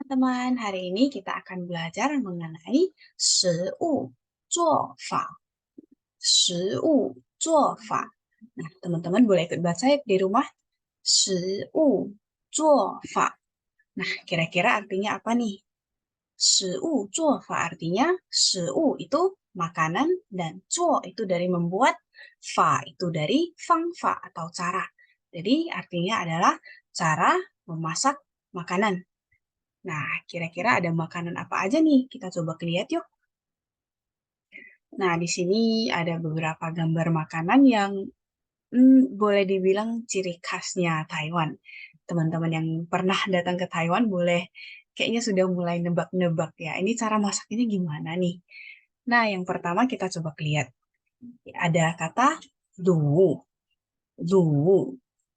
Teman-teman, hari ini kita akan belajar mengenai 食物做法. 食物做法. Nah, teman-teman boleh ikut baca ya di rumah. 食物做法. Nah, kira-kira artinya apa nih? 食物做法 artinya 食物 itu makanan dan 做 itu dari membuat, 法 itu dari fangfa atau cara. Jadi artinya adalah cara memasak makanan. Nah, kira-kira ada makanan apa aja nih? Kita coba lihat yuk. Nah, di sini ada beberapa gambar makanan yang boleh dibilang ciri khasnya Taiwan. Teman-teman yang pernah datang ke Taiwan boleh kayaknya sudah mulai nebak-nebak ya. Ini cara masaknya gimana nih? Nah, yang pertama kita coba lihat. Ada kata lu. Lu.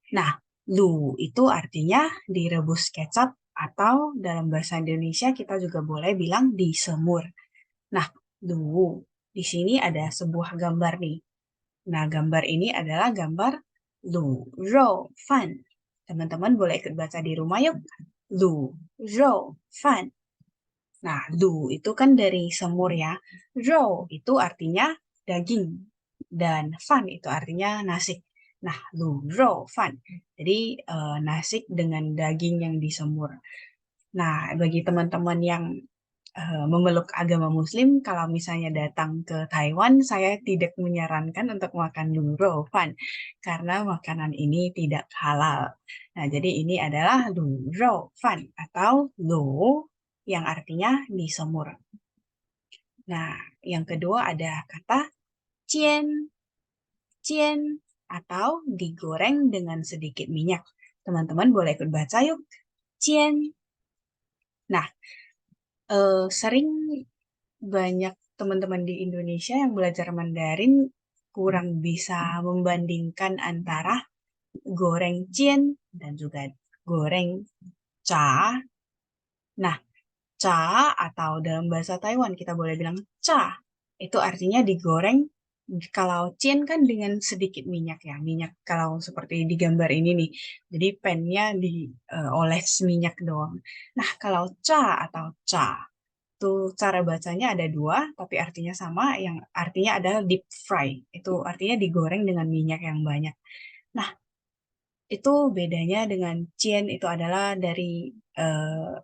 Nah, lu itu artinya direbus kecap atau dalam bahasa Indonesia kita juga boleh bilang disemur. Nah, lu. Di sini ada sebuah gambar nih. Nah, gambar ini adalah gambar lu rou fan. Teman-teman boleh ikut baca di rumah yuk. Lu rou fan. Nah, lu itu kan dari semur ya. Rou itu artinya daging. Dan fan itu artinya nasi. Nah, lu rou fan. Jadi, nasi dengan daging yang disemur. Nah, bagi teman-teman yang memeluk agama Muslim, kalau misalnya datang ke Taiwan, saya tidak menyarankan untuk makan luro fan karena makanan ini tidak halal. Nah, jadi ini adalah luro fan atau lo yang artinya disemur. Nah, yang kedua ada kata cien, cien atau digoreng dengan sedikit minyak. Teman-teman boleh ikut baca yuk. Cien. Nah, sering banyak teman-teman di Indonesia yang belajar Mandarin kurang bisa membandingkan antara goreng cien dan juga goreng cha. Nah, cha atau dalam bahasa Taiwan kita boleh bilang cha, itu artinya digoreng. Kalau cien kan dengan sedikit minyak ya, minyak kalau seperti di gambar ini nih. Jadi pennya dioles minyak doang. Nah, kalau cha atau cha itu cara bacanya ada dua, tapi artinya sama. Yang artinya adalah deep fry. Itu artinya digoreng dengan minyak yang banyak. Nah, itu bedanya dengan cien itu adalah dari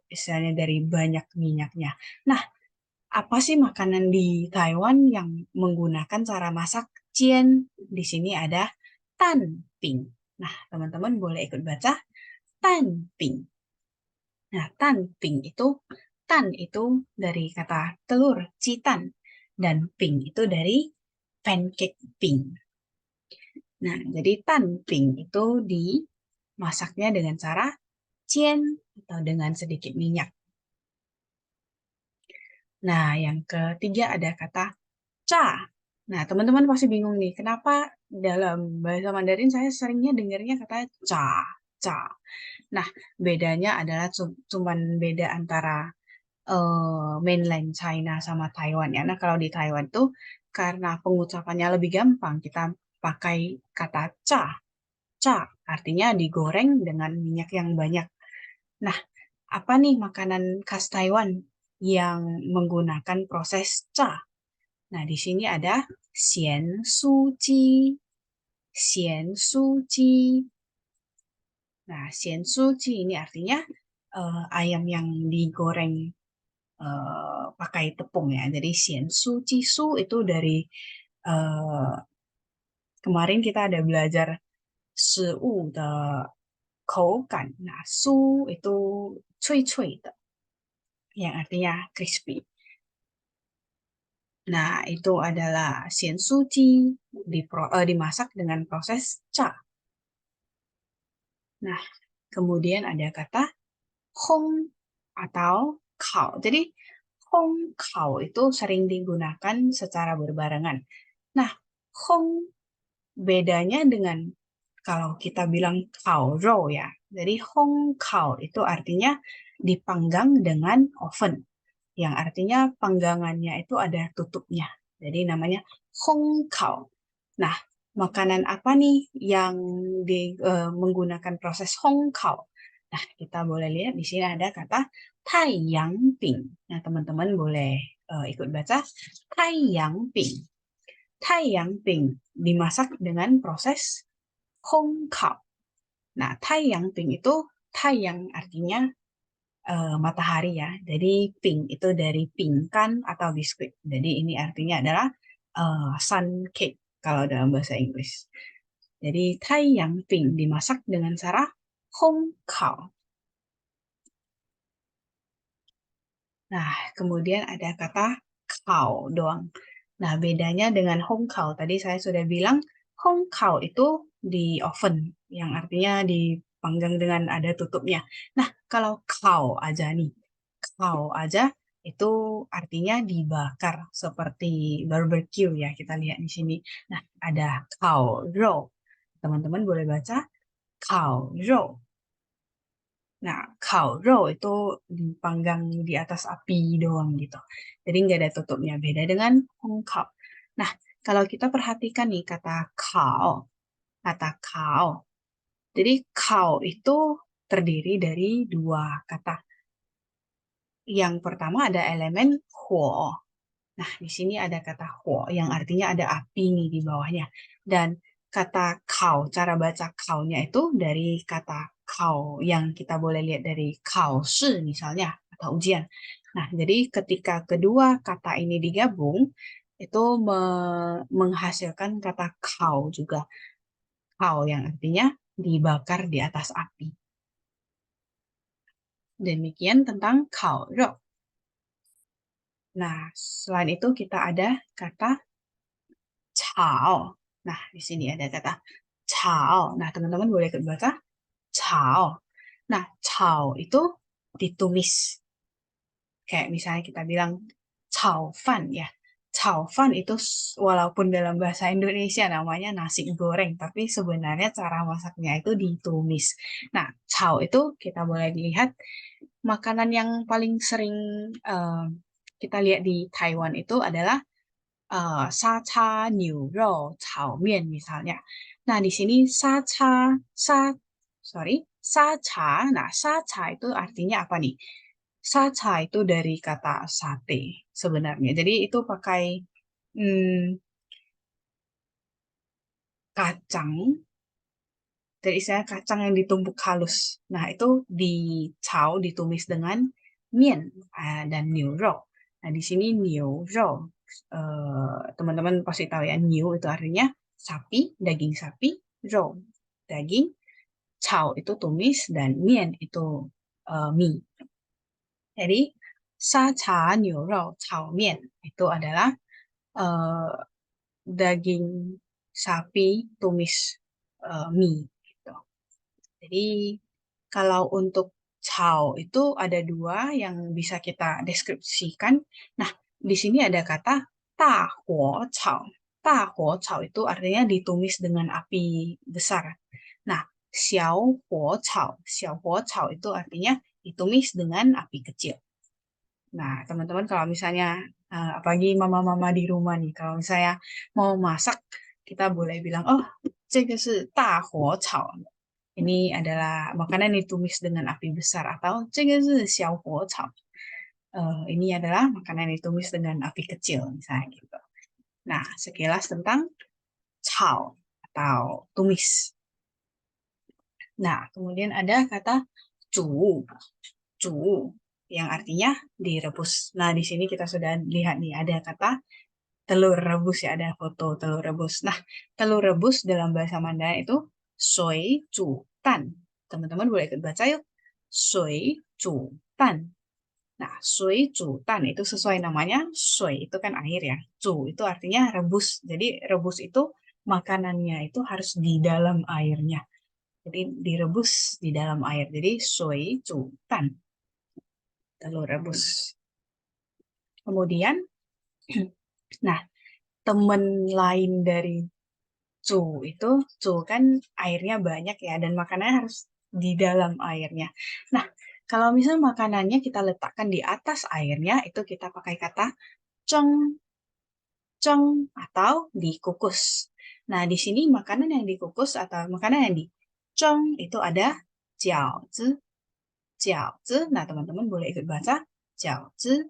istilahnya dari banyak minyaknya. Nah, apa sih makanan di Taiwan yang menggunakan cara masak cien? Di sini ada tan ping. Nah, teman-teman boleh ikut baca tan ping. Nah, tan ping itu dari kata telur, citan, dan ping itu dari pancake ping. Nah, jadi tan ping itu dimasaknya dengan cara cien atau dengan sedikit minyak. Nah, yang ketiga ada kata ca. Nah, teman-teman pasti bingung nih, kenapa dalam bahasa Mandarin saya seringnya dengarnya kata ca, ca. Nah, bedanya adalah cuman beda antara mainland China sama Taiwan ya. Nah, kalau di Taiwan tuh karena pengucapannya lebih gampang, kita pakai kata ca. Ca artinya digoreng dengan minyak yang banyak. Nah, apa nih makanan khas Taiwan yang menggunakan proses ca? Nah, di sini ada xian su ji. Xian su ji. Nah, xian su ji ini artinya ayam yang digoreng pakai tepung ya. Jadi xian su ji su itu dari eh, kemarin kita ada belajar 食物的口感. Nah, su itu 脆脆的 yang artinya crispy. Nah, itu adalah xian su ji dimasak dengan proses cha. Nah, kemudian ada kata hong atau kao. Jadi hong kao itu sering digunakan secara berbarengan. Nah, hong bedanya dengan kalau kita bilang kao rou ya. Jadi hong kao itu artinya dipanggang dengan oven. Yang artinya panggangannya itu ada tutupnya. Jadi namanya hong kao. Nah, makanan apa nih yang menggunakan proses hong kao? Nah, kita boleh lihat di sini ada kata taiyang ping. Nah, teman-teman boleh ikut baca taiyang ping. Taiyang ping dimasak dengan proses hong kao. Nah, taiyang ping itu taiyang artinya matahari ya. Jadi ping itu dari pingkan atau biskuit. Jadi ini artinya adalah sun cake kalau dalam bahasa Inggris. Jadi taiyang ping dimasak dengan cara hong kao. Nah, kemudian ada kata kao doang. Nah, bedanya dengan hong kao, tadi saya sudah bilang hong kao itu di oven, yang artinya dipanggang dengan ada tutupnya. Nah, kalau kao aja nih, kao aja itu artinya dibakar seperti barbecue ya, kita lihat di sini. Nah, ada kao rou. Teman-teman boleh baca kao rou. Nah, kao rou itu dipanggang di atas api doang gitu. Jadi nggak ada tutupnya. Beda dengan hong kao. Nah, kalau kita perhatikan nih kata kao. Kata kao. Jadi kao itu terdiri dari dua kata. Yang pertama ada elemen huo. Nah, di sini ada kata huo yang artinya ada api nih di bawahnya. Dan kata kau, cara baca kau-nya itu dari kata kau yang kita boleh lihat dari kau shi misalnya atau ujian. Nah, jadi ketika kedua kata ini digabung, itu menghasilkan kata kau juga. Kau yang artinya dibakar di atas api. Demikian tentang kau rou. Nah, selain itu kita ada kata cao. Nah, di sini ada kata cao. Nah, teman-teman boleh ikut baca cao. Nah, cao itu ditumis. Kayak misalnya kita bilang cao fan ya. Cao fan itu walaupun dalam bahasa Indonesia namanya nasi goreng, tapi sebenarnya cara masaknya itu ditumis. Nah, cao itu kita boleh lihat makanan yang paling sering eh, kita lihat di Taiwan itu adalah sa cha niu rou cao mian misalnya. Nah, di sini sa cha. Nah, sa cha itu artinya apa nih? Sa cha itu dari kata sate sebenarnya. Jadi itu pakai kacang, dari istilah kacang yang ditumbuk halus. Nah, itu ditumis dengan mian dan niu rou. Nah, di sini niu rou. Teman-teman pasti tahu ya, niu itu artinya sapi, daging sapi, rou, daging, cao itu tumis, dan mian itu mie. Jadi, sa cha niu rou cao mian itu adalah eh, daging sapi tumis mie. Gitu. Jadi kalau untuk cao itu ada dua yang bisa kita deskripsikan. Nah, di sini ada kata ta huo cao. Ta huo cao itu artinya ditumis dengan api besar. Nah, xiao huo cao itu artinya ditumis dengan api kecil. Nah, teman-teman kalau misalnya apalagi mama-mama di rumah nih, kalau misalnya mau masak, kita boleh bilang, oh, 这个是大火炒 ini adalah makanan yang ditumis dengan api besar atau 这个是小火炒. Ini adalah makanan yang ditumis dengan api kecil misalnya gitu. Nah, sekilas tentang 炒 atau tumis. Nah, kemudian ada kata 煮, 煮 yang artinya direbus. Nah, di sini kita sudah lihat nih ada kata telur rebus ya, ada foto telur rebus. Nah, telur rebus dalam bahasa Mandarin itu sui cu tan. Teman-teman boleh ikut baca yuk. Sui cu tan. Nah, sui cu tan itu sesuai namanya. Sui itu kan air ya. Cu itu artinya rebus. Jadi rebus itu makanannya itu harus di dalam airnya. Jadi direbus di dalam air. Jadi sui cu tan. Telur rebus. Kemudian, nah, teman lain dari cu itu, cu kan airnya banyak ya, dan makanannya harus di dalam airnya. Nah, kalau misalnya makanannya kita letakkan di atas airnya, itu kita pakai kata cong, cong, atau dikukus. Nah, di sini makanan yang dikukus atau makanan yang di cong itu ada jiaozi. jiaozi. Nah, teman-teman boleh ikut baca jiaozi.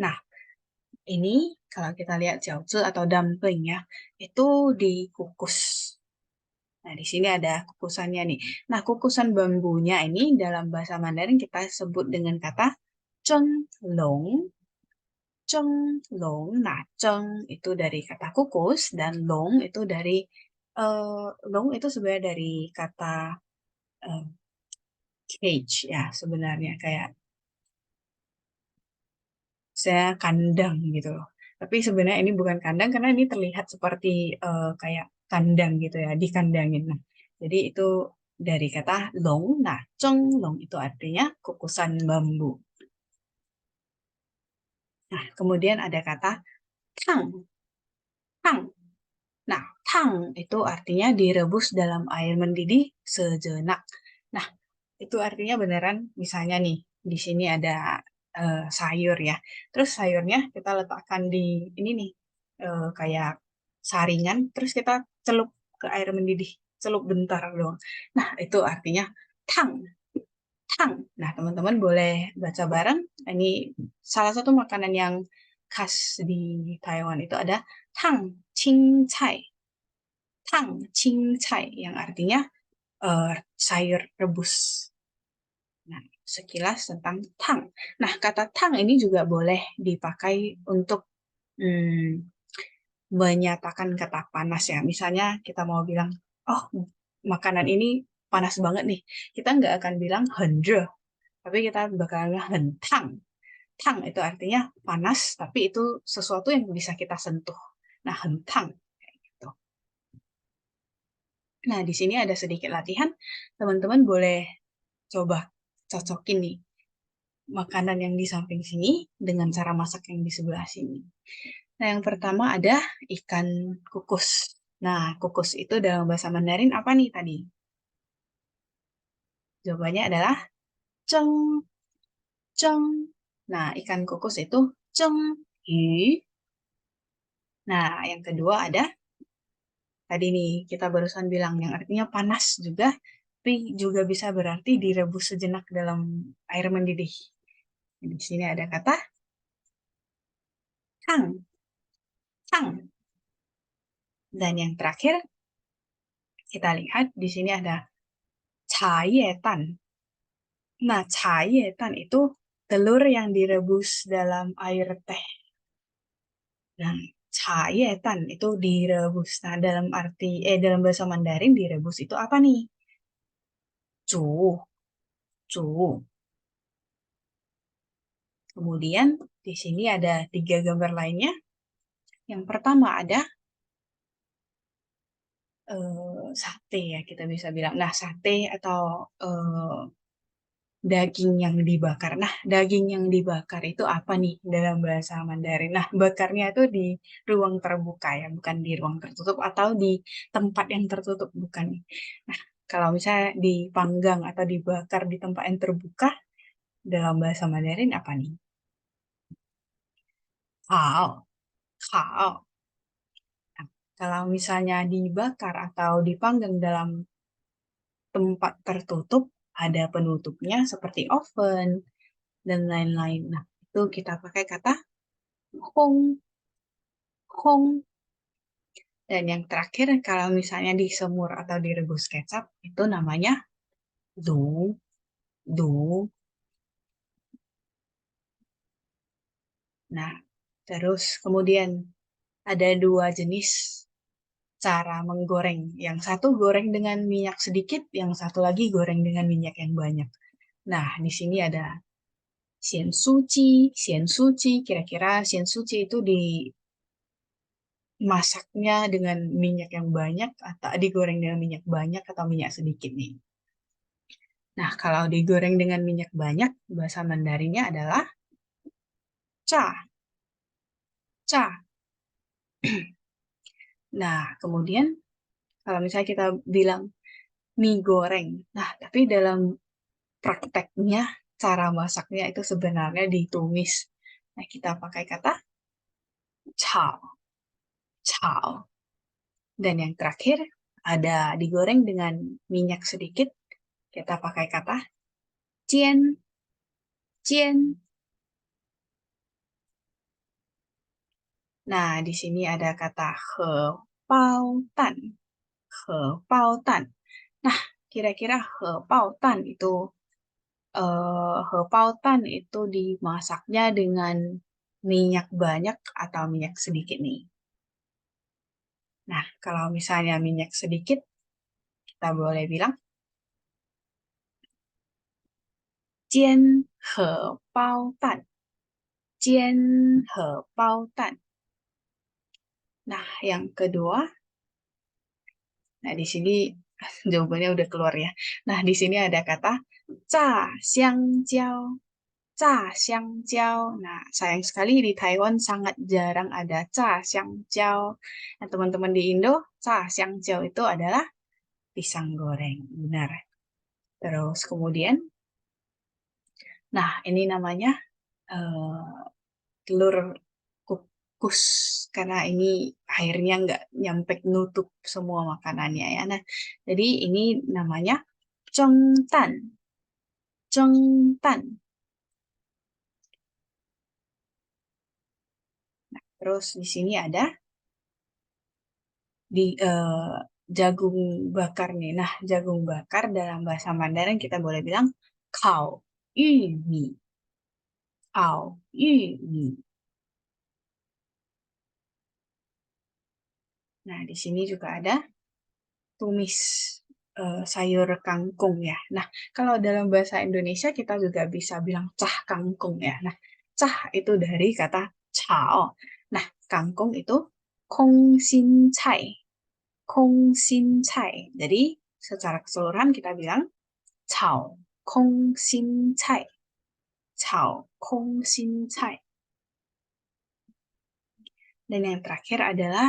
Nah, ini kalau kita lihat jiaozi atau dumpling ya, itu dikukus. Nah, di sini ada kukusannya nih. Nah, kukusan bambunya ini dalam bahasa Mandarin kita sebut dengan kata long. Long. Nah, ceng itu dari kata kukus dan long itu dari long itu sebenarnya dari kata eh, cage ya sebenarnya kayak saya kandang gitu loh. Tapi sebenarnya ini bukan kandang karena ini terlihat seperti kayak kandang gitu ya, dikandangin. Nah, jadi itu dari kata long. Nah, long itu artinya kukusan bambu. Nah, kemudian ada kata tang. Tang. Nah, tang itu artinya direbus dalam air mendidih sejenak. Nah, itu artinya beneran misalnya nih, di sini ada sayur ya. Terus sayurnya kita letakkan di ini nih, kayak saringan, terus kita celup ke air mendidih, celup bentar doang. Nah, itu artinya tang, tang. Nah, teman-teman boleh baca bareng. Ini salah satu makanan yang khas di Taiwan itu ada tang cai, tang cai yang artinya sayur rebus. Nah, sekilas tentang tang. Nah, kata tang ini juga boleh dipakai untuk menyatakan kata panas ya. Misalnya kita mau bilang, oh makanan ini panas banget nih. Kita nggak akan bilang hendre, tapi kita bakal bilang hentang. Tang itu artinya panas, tapi itu sesuatu yang bisa kita sentuh. Nah, hentang. Kayak gitu. Nah, di sini ada sedikit latihan. Teman-teman boleh coba cocokin nih makanan yang di samping sini dengan cara masak yang di sebelah sini. Nah, yang pertama ada ikan kukus. Nah, kukus itu dalam bahasa Mandarin apa nih tadi? Jawabannya adalah ceng, ceng. Nah, ikan kukus itu ceng yu. Nah, yang kedua ada tadi nih kita barusan bilang yang artinya panas juga, tapi juga bisa berarti direbus sejenak dalam air mendidih. Di sini ada kata kang, kang. Dan yang terakhir kita lihat di sini ada cayetan. Nah, cayetan itu telur yang direbus dalam air teh. Dan cayetan itu direbus. Nah, dalam bahasa Mandarin direbus itu apa nih? Cu, cu. Kemudian di sini ada 3 gambar lainnya. Yang pertama ada sate ya kita bisa bilang. Nah, sate atau daging yang dibakar. Nah, daging yang dibakar itu apa nih dalam bahasa Mandarin? Nah, bakarnya itu di ruang terbuka ya, bukan di ruang tertutup atau di tempat yang tertutup, bukan. Nah, kalau misalnya dipanggang atau dibakar di tempat yang terbuka, dalam bahasa Mandarin apa nih? Hao, hao. Nah, kalau misalnya dibakar atau dipanggang dalam tempat tertutup, ada penutupnya seperti oven dan lain-lain. Nah, itu kita pakai kata hong, hong. Dan yang terakhir, kalau misalnya disemur atau direbus kecap, itu namanya du, du. Nah, terus kemudian ada 2 jenis cara menggoreng. Yang satu goreng dengan minyak sedikit, yang satu lagi goreng dengan minyak yang banyak. Nah, di sini ada xian suci. Kira-kira xian suci itu dimasaknya dengan minyak yang banyak atau digoreng dengan minyak banyak atau minyak sedikit nih. Nah, kalau digoreng dengan minyak banyak, bahasa Mandarinnya adalah cha, cha. Nah, kemudian kalau misalnya kita bilang mie goreng, nah tapi dalam prakteknya cara masaknya itu sebenarnya ditumis. Nah, kita pakai kata chao, chao. Dan yang terakhir ada digoreng dengan minyak sedikit, kita pakai kata 煎煎. Nah, di sini ada kata he pao tan. He pao tan. Nah, kira-kira he pao tan itu he pao tan itu dimasaknya dengan minyak banyak atau minyak sedikit nih. Nah, kalau misalnya minyak sedikit, kita boleh bilang jian he pao tan. Jian he pao tan. Nah, yang kedua, nah di sini jawabannya udah keluar ya. Nah, di sini ada kata zha xiang jiao. Zha xiang jiao. Nah, sayang sekali di Taiwan sangat jarang ada zha xiang jiao. Nah, teman-teman di Indo, zha xiang jiao itu adalah pisang goreng. Benar. Terus kemudian, nah ini namanya telur kukus karena ini airnya nggak nyampe nutup semua makanannya ya. Nah, jadi ini namanya zhengdan. Zhengdan. Terus di sini ada di jagung bakar nih. Nah, jagung bakar dalam bahasa Mandarin kita boleh bilang kao yu mi. Kao yu mi. Nah, di sini juga ada tumis sayur kangkung ya. Nah, kalau dalam bahasa Indonesia kita juga bisa bilang cah kangkung ya. Nah, cah itu dari kata cao. Nah, kangkung itu kong xin cai. Kong xin cai. Jadi, secara keseluruhan kita bilang cao kong xin cai. Cao kong xin cai. Dan yang terakhir adalah,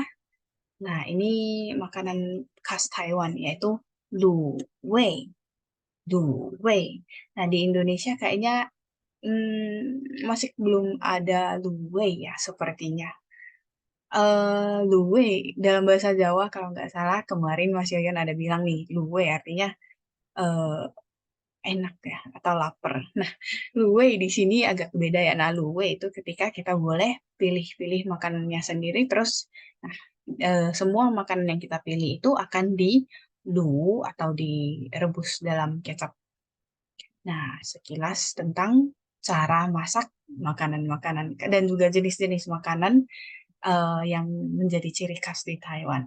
nah ini makanan khas Taiwan yaitu lu wei. Du Wei. Nah, di Indonesia kayaknya masih belum ada Lu Wei ya sepertinya. Lu Wei dalam bahasa Jawa kalau nggak salah kemarin Mas Yoyan ada bilang nih Lu Wei artinya eh, enak ya atau lapar. Nah, Lu Wei di sini agak beda ya. Nah, Lu Wei itu ketika kita boleh pilih-pilih makanannya sendiri terus nah, semua makanan yang kita pilih itu akan di lu atau direbus dalam kecap. Nah, sekilas tentang cara masak makanan-makanan dan juga jenis-jenis makanan yang menjadi ciri khas di Taiwan.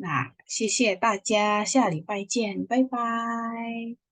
Nah, 谢谢大家，下礼拜见，拜拜。